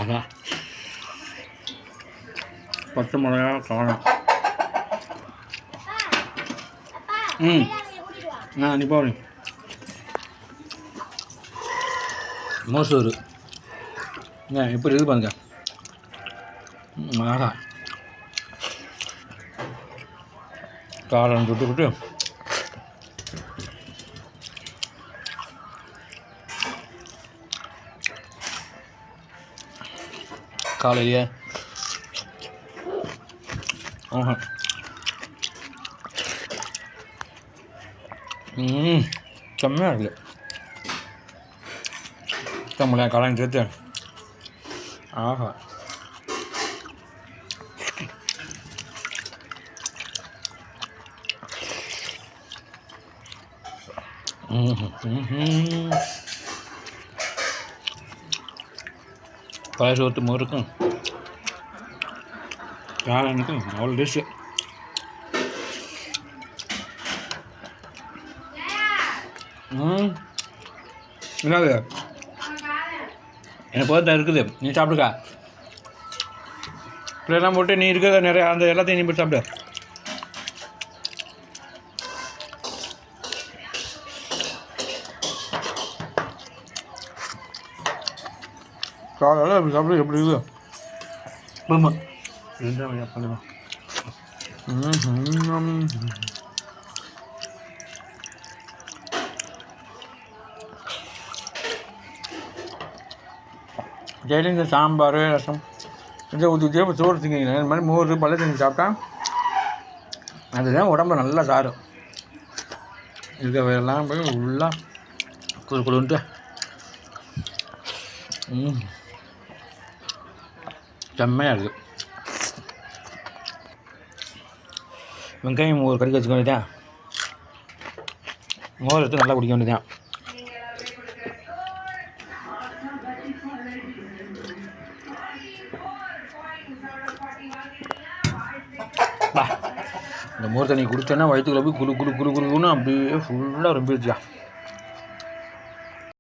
அதான் பச்சை மிளகா காரம். நீ போடு. மோசூர் எப்படி இருக்குது பாருங்க. ஆஹா காரம் விட்டு காலையிலேயே செம்மையாக இருக்குது. தமிழ் காளான் சேர்த்து ஆஹா பழைய சோத்து மோருக்கும் காளானுக்கும் அவ்வளோ டிஷ்ஷு. என்னது எனக்கு போதான் இருக்குது, நீ சாப்பிடுக்கா. இப்படியெல்லாம் போட்டு நீ இருக்கிறத நிறையா அந்த எல்லாத்தையும் நீ போய் சாப்பிடு. காலையில் அப்படி சாப்பிடு எப்படி இருக்குது. ஆமாம் பண்ணுவேன். டெய்லி இந்த சாம்பார் ரசம் இதை ஊற்றி சோறு திங்கிங்க. இந்த மாதிரி மோர் பழம் செஞ்சு சாப்பிட்டா அதுதான் உடம்பு நல்லா சாரும். இருக்கிறதெல்லாம் போய் ஃபுல்லாக குழுன்ட்டு செம்மையாக இருக்குது. வெங்காயம் மோர் கறிக்க வச்சுக்க வேண்டியதான். மோர் எடுத்து நல்லா குடிக்க வேண்டியதான். இந்த மோர் தண்ணி குடிச்சோன்னா வயிற்றுக்குள்ள போய் குழு அப்படியே ஃபுல்லாக ரொம்பிடுச்சா.